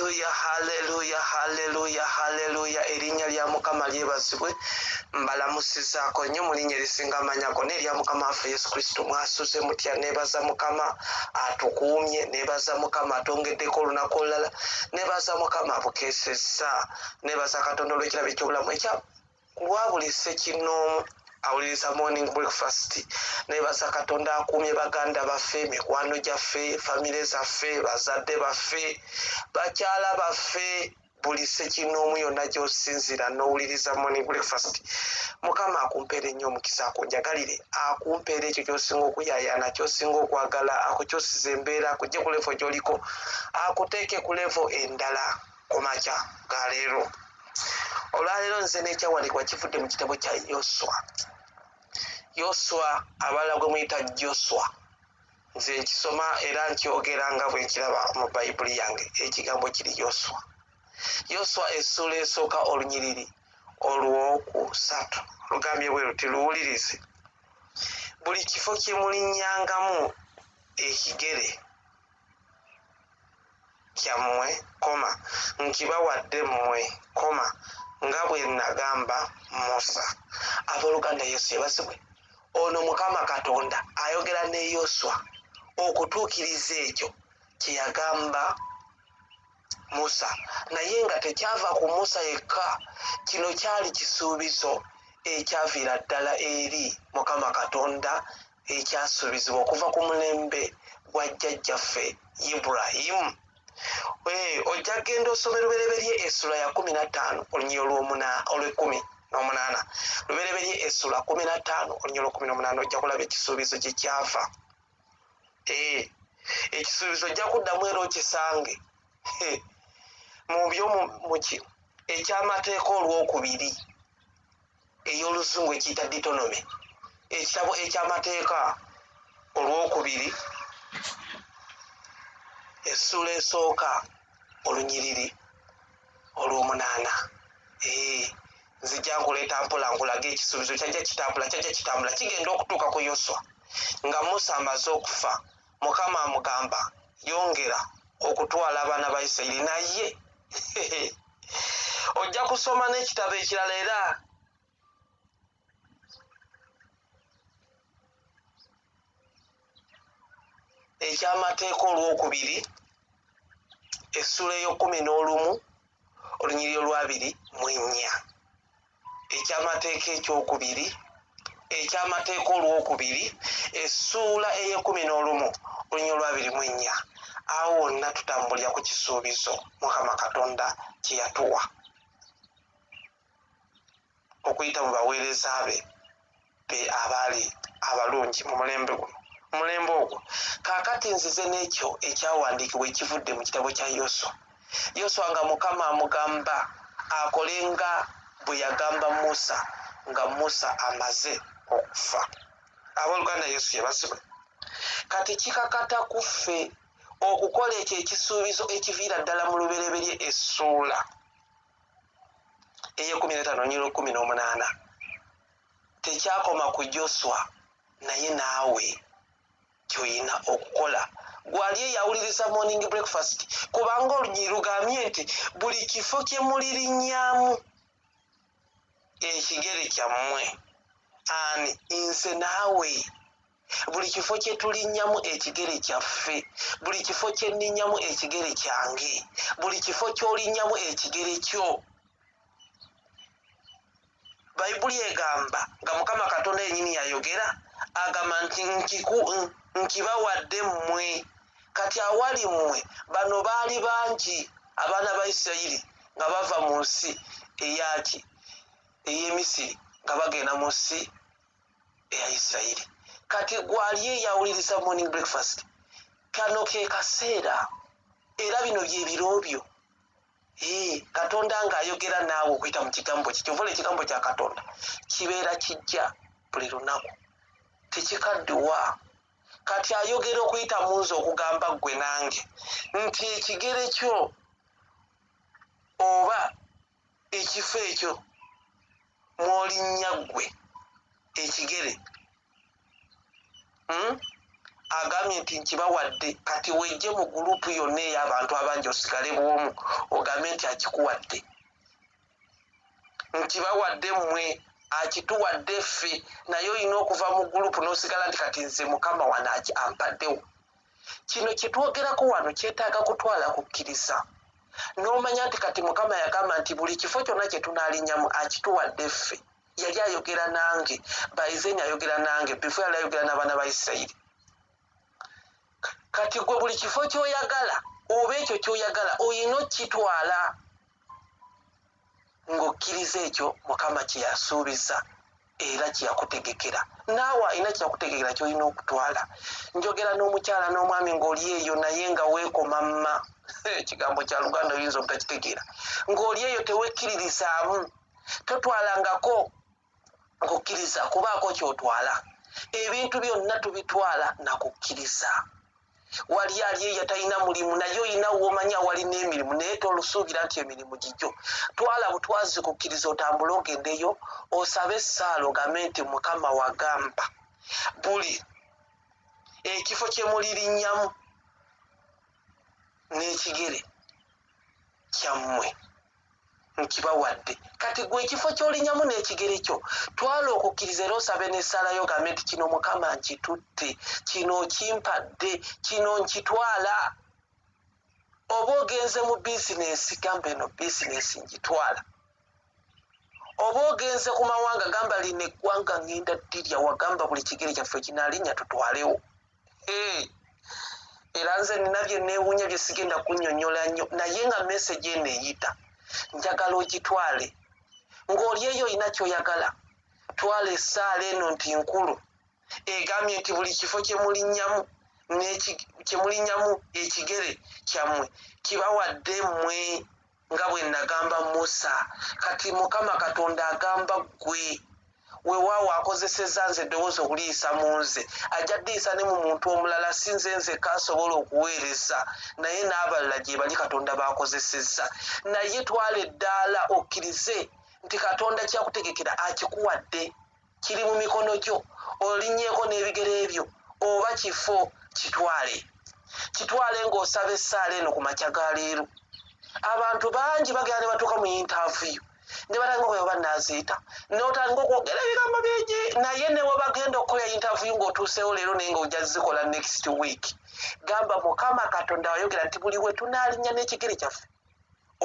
haleluya haleluya haleluya haleluya erinnya lya Mukama lyebazibwe mbalamusizaako nnyo mu linnya erisinga amanyako n'erya Mukama waffe Yesu Kristo mwasuze mutya neebaza Mukama atukuumye neebaza Mukama atongeddeko olunaku olulala neebaza Mukama abukeesezza neebaza Katonda olw'ekirabo eky'obulamu ekya kulwa buli ssekinnoomu awuliriza morning breakfast neebaza Katonda akuumye baganda baffe mikwano gyaffe famire zaffe bazadde baffe bakyala baffe buli ssekinnoomu yonna gy'osinzira n'owuliriza morning breakfast Mukama akumpeera ennyo omukisa akunjagalire akumpeera ekyo ky'osinga okuyaayaana ky'osinga okwagala akukyusiza embeera akugye ku levo gy'oliko akuteeke ku levo endala ku makya ga leero olwaleero nze n'ekyawandiikibwa kivudde mu kitabo kya YOSWA abalala gwe muyita YOSWA nze nkisoma era nkyogera nga bwe nkiraba mu bayibuli yange ekigambo kiri YOSWA essuula esooka olunyiriri olwokusatu lugambye bwe luti luwulirize buli kifo kye mulinnyangamu ekigere kyammwe nkibawadde mmwe nga bwe nnagamba Musa. Abooluganda Yesu yebazibwe ono Mukama Katonda ayogera ne YOSWA okutuukiriza ekyo kye yagamba Musa naye nga tekyava ku Musa yekka kino kyali kisuubizo ekyaviira ddala eri Mukama Katonda ekyasuubizibwa okuva ku mulembe gwa jjajjaffe Ibulayimu. Ojja genda osome lubereberye essula ya 15 olunyiriri olw'e18 lubereberye essula 15 olunyiriri olw'18 ojja kulaba ekisuubizo gye kyava. Ekisuubizo ojja kuddamu era okisange mu byomuki ekyamateeka olwokubiri ey'oluzungu ekiyita Deuteronomy ekitabo ekyamateeka olwokubiri essula esooka olunyiriri olw'8. Nzijja nkuleeta mpola nkulaga ekisuubizo kyajja kitambula kigenda okutuuka ku YOSWA nga Musa amaze okufa Mukama amugamba yongera okutwala abaana ba Isirayiri naye ojja kusoma n'ekitabo ekirala era ekyamateeka olwokubiri essula ey'11 olunyiriri olw'24 ekyamateeka ekyokubiri ekyamateeka olwokubiri essula ey'e11 olunyiriri olw'24 awo wonna tutambulira ku kisuubizo Mukama Katonda kye yatuwa okuyita mu baweereza be abaali abalungi mu mulembe ogwo. Kaakati nzize n'ekyo ekyawandiikibwa ekivudde mu kitabo kya YOSWA nga Mukama amugamba akole nga bwe yagamba Musa nga Musa amaze okufa. Abooluganda Yesu yebazibwe kati kikakata ku ffe okukola ekyo ekisuubizo ekiviira ddala mu lubereberye essuula ey'e15 olunyiriri olw'18 tekyakoma ku YOSWA naye naawe ky'olina okukola gwali eyawuliriza morning breakfast kubanga olunyiriri lugambye nti buli kifo kye mulirinnyamu ekigere kyammwe ani nze naawe buli kifo kye tulinnyamu ekigere kyaffe buli kifo kye nninnyamu ekigere kyange buli kifo ky'olinnyamu ekigere kyo bayibuli egamba nga Mukama Katonda yennyini yayogera agamba nti nkibawadde mmwe kati awali mmwe bano baali bangi abaana ba Isirayiri nga bava mu nsi ey'Emisiri nga bagenda mu nsi eya Isirayiri. Kati gwali eyawuliriza morning breakfast kano ke kaseera era bino byebiro byo Katonda ng'ayogera naawe okuyita mu kigambo kye kyovula ekigambo kya Katonda kibeera kijja buli lunaku tekikaddiwa. Kati ayogera okuyita mu nze okugamba ggwe nange nti ekigere kyo oba ekifo ekyo mw'olinnya ggwe ekigere agambye nti nkibawadde kati wejje mu gurupu yonna ey'abantu abangi osigale bw'omu ogambe nti akikuwadde nkibawadde mmwe akituwadde ffe naye olina okuva mu gurupu n'osigala nti kati nze Mukama wano ampaddewo. Kino kyetwogerako wano kyetaaga kutwala kukkiriza n'omanya nti kati Mukama yagamba nti buli kifo kyonna kye tunaalinyamu akituwadde ffe. Yali ayogera nange baizeni ayogera nange bifo yali ayogera n'abaana ba Isirayiri. Kati gwe buli kifo ky'oyagala oba ekyo ky'oyagala oyina okkitwala ng'okkiriza ekyo Mukama kye yasuubiza era kye yakutegekera. Naawe alina kye yakutegekera ky'olina okutwala. Njogera n'omukyala n'omwami ng'oli eyo naye nga weekoma mma ekigambo kya Luganda oyinza obutakitegeera. Ng'oli eyo tewekkiririzaamu totwalangako ng'okkiriza kubaako ky'otwala. Ebintu byonna tubitwala na kukkiriza. Wali ali eyo talina mulimu naye olina w'omanya walina emirimu naye tolusuubira nti emirimu gijjo. Twala butwazi kukkiriza otambule ogendeyo osabe essaala ogambe nti Mukama wagamba buli ekifo kye mulirinnyamu n'ekigere kyammwe nkibawadde. Kati gwe ekifo ky'olinnyamu n'ekigere kyo twala okukkiriza era osabe n'essaala yo ogambe nti kino Mukama nkitutte, kino kimpadde, kino nkitwala. Oba ogenze mu bizinensi gamba eno bizinensi ngitwala. Oba ogenze ku mawanga gamba lino eggwanga ngenda ddirya wagamba buli kigere kyaffe kinaalinnya tutwalewo. Era nze nina bye neewuunya bye sigenda kunnyonnyola nnyo naye nga message eno eyita njagala ogitwale. Ng'oli eyo olina ky'oyagala twala essaala eno nti nkulu egambye nti buli kifo kye mulinnyamu ekigere kyammwe kibawadde mmwe nga bwe nagamba Musa. Kati Mukama Katonda agamba ggwe weewaawo akozesezza nze eddoboozi okuliyisa mu nze ajja ddiyisa ne mu muntu omulala si nze kaasobola okuweereza naye n'abalala gye bali Katonda baakozesezza. Naye twala eddaala okkirize nti Katonda kyakutegekera akikuwadde kiri mu mikono gyo olinnyeeko n'ebigere ebyo oba kifo kitwale ng'osaba essaala eno ku makya ga leero. Abantu bangi bagenda ne batuuka mu interview ne batandika oba bannaaziyita n'otandika okwogera ebigambo bingi naye ne we bagenda okukola interview ng'otuuseewo leero naye ng'ojja zikola next week. Gamba Mukama Katonda wayogera nti buli we tunaalinnya n'ekigere kyaffe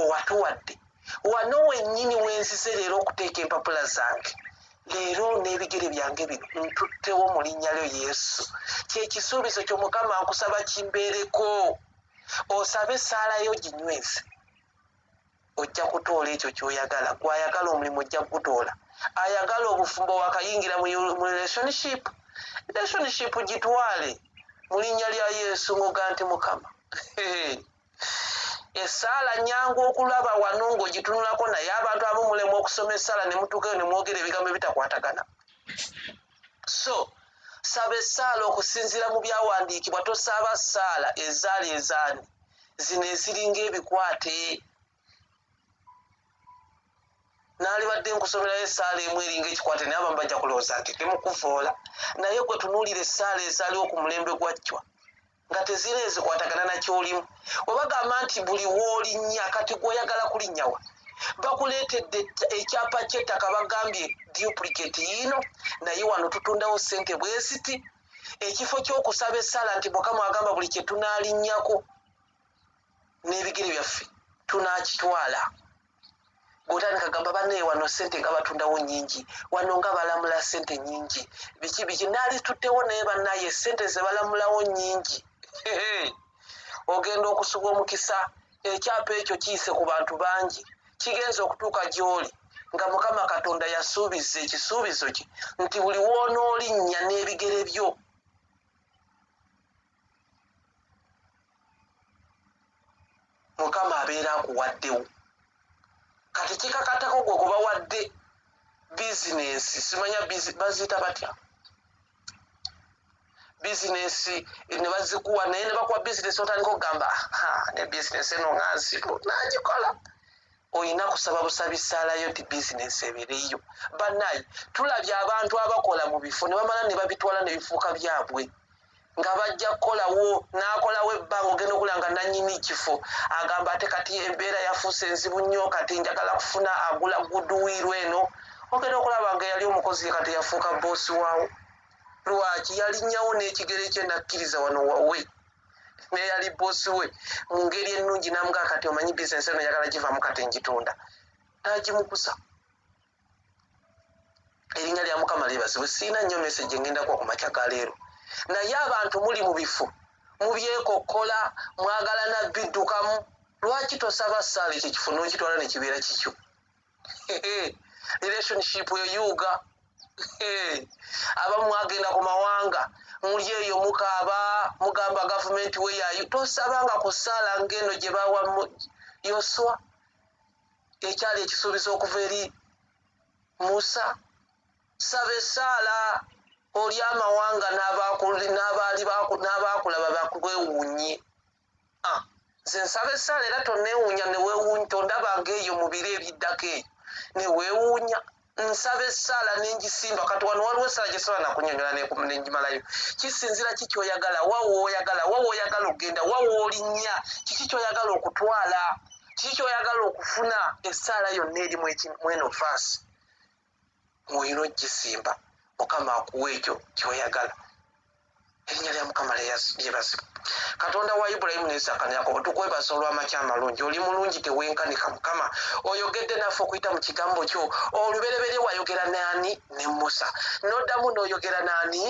owatuwadde. Wano wennyini wenzize leero okuteeka empapula zange leero n'ebigere byange bino ntuttewo mu linnya lyo Yesu. Kyekisuubizo kyo Mukama nkusaba kimbeereko osabe essaala yo ginyweze ojja kutoola ekyo ky'oyagala. Gw'ayagala omulimu ojja kugutoola. Ayagala obufumbo wakayingira mu relationship gitwale mu linnya lya Yesu ng'oga nti Mukama essaala nyangu okulaba wano ng'ogitunulako naye abantu abo mulemu okusoma essaala ne mutuukayo ne mwogera ebigambo ebitakwatagana. So saba essaala okusinziira mu byawandiikibwa tosaba ssaala ezaali ezaani zino eziringa ebikwate. Naalibadde nkusomerayo essaala emu eringa ekikwate naye abamu bajja kulowooza nti temukuvoola naye gwe tunuulira essaala ezaaliwo ku mulembe gwa Jjwa nga tezira ezikwatagana nakyolimu. Webagamba nti buli w'olinnya kati gw'oyagala kulinnyawa bakuleetedde ekyapa ky'ettaka bagambye duplicate yiino naye wano tutundawo ssente bweziti. Ekifo ky'okusaba essaala nti Mukama agamba buli kye tunaalinnyako n'ebigere byaffe tunaakitwala. Gw'otandika gamba bannaye wano ssente nga batundawo nnyingi wano nga balamula ssente nnyingi biki naali tuttewo naye bannaye ssente ze balamulawo nnyingi. Ogenda okusuba omukisa ekyapa ekyo kiyise ku bantu bangi kigenza okutuuka gy'oli nga Mukama Katonda yasuubiza ekisuubizo kye nti buli w'onoolinnya n'ebigere byo Mukama abeera akuwaddewo. Kati kikakatako gwe kuba wadde bizinensi simanya baziyita batya bizinensi ne bazikuwa naye ne bakuwa bizinensi otandika okugamba ne bizinensi eno nga nzibu nagikola. Olina kusaba busabi ssaalayo nti bizinensi ebeereyo. Bannaye tulabye abantu abakola mu bifo ne bamala ne babitwala ne bifuuka byabwe nga bajja kukolawo n'akolawo ebbanga ogenda okulanga nannyini kifo agamba ate kati embeera yafuuse enzibu nnyo kati njagala kufuna agula guduwiirwa eno ogenda okulaba nga yali omukozi kati yafuuka boosi waawo lwaki yalinnyawo n'ekigere kye nakkiriza wano wawe naye yali boosi we mu ngeri ennungi namugaa kati omanyi bizinesi eno njagala givaamu kati njitunda n'agimukusa erinnya lya Mukama lyebazibwe siina nnyo meseji ngenda kuwa ku makya ga leero naye abantu muli mu bifo mubyekokkola mwagala nabbiddukamu lwaki tosaba ssaala ekyo kifo n'okitwala ne kibeera kikyo relationship eyuuga abamu mwagenda ku mawanga muli eyo mukaaba mugamba gavumenti we yayo tosabanga ku ssaala ng'eno gye bawa YOSWA ekyali ekisuubizo okuva eri Musa saba essaala oli amawanga n'abaakulaba bakwewuunye nze nsaba essaala era tonneewuunya neweewuunya tondabanga eyo mu biro ebiddako eyo neweewuunya nsaba essaala nengisimba kati wano waliwo essaala gye sobola nakunyonyola nengimalayo kisinzira ki kyoyagala wawoyagala okgenda wawoolinya kiki kyoyagala okutwala kiki kyoyagala okufuna essaala yonna eri mweno vaasi mwolina ogisimba Mukama akuwa ekyo kyoyagala erinnya lya Mukama lyebazibwe Katonda wa Ibulayimu ne Isaaka ne Yakobo tukwebaza olw'amakya amalungi oli mulungi tewenkanika Mukama oyogedde naffe okuyita mu kigambo kyo olubereberye wayogera naani ne Musa n'oddamu n'oyogera naani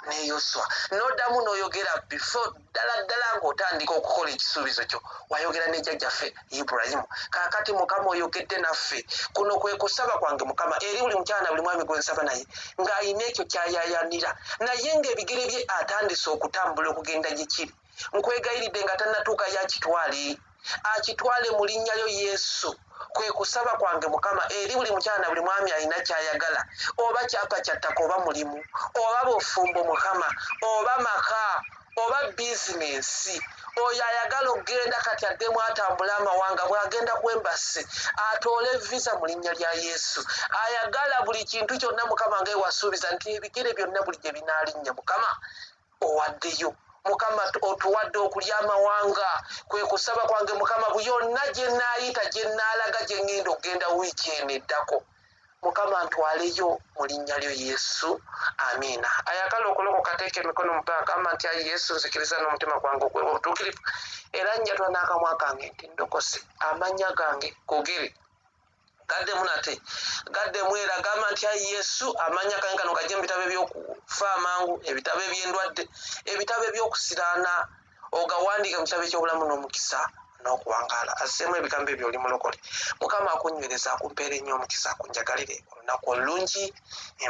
ne YOSWA n'oddamu n'oyogera before ddala ng'otandika okukola ekisuubizo kyo wayogera ne jjajjaffe Ibulayimu kaakati Mukama oyogedde naffe kuno kwe kusaba kwange Mukama eri buli mukyala na buli mwami gwe nsaba naye ng'ayina ekyo ky'ayayanira naye ng'ebigere bye atandise okutambula okugenda gye kiri nkwegayiridde nga tannatuuka akitwale mu linnya lyo Yesu kwe kusaba kwange Mukama eri buli mukyala na buli mwami alina ky'ayagala oba kyapa kyattaka oba mulimu oba bufumbo Mukama oba maka oba bizinensi oyo ayagala okgenda kati addemu atambula amawanga bw'agenda ku embasi atoole visa mu linnya lya Yesu ayagala buli kintu kyonna Mukama nga ewasuubiza nti ebigere byonna buli gye binaalinnya Mukama owaddeyo Mukama otuwadde okulya amawanga kwe kusaba kwange Mukama buyonna gye naayita gye naalaga gye ngenda okgenda wiiki eno eddako Mukama ntwaleyo mu linnya lyo Yesu amiina ayagala okulokoka teeka emikono mu bbanga agamba nti ayi Yesu nzikiriza n'omutima gwange okwewa obutuukirivu era njatula n'akamwa kange nti ndokose amannya gange gogere gaddemu nate gaddemu era gamba nti ayi Yesu amanya gange kano gajje mu bitabo ebyokufa amangu ebitabo eby'endwadde ebitabo ebyokusiraana ogawandiika mu kitabo eky'obulamu n'omukisa n'okuwangaala asseemu ebigambo ebyo oli mulokole Mukama akunywereza akumpeera ennyo omukisa akunjagalire olunaku olulungi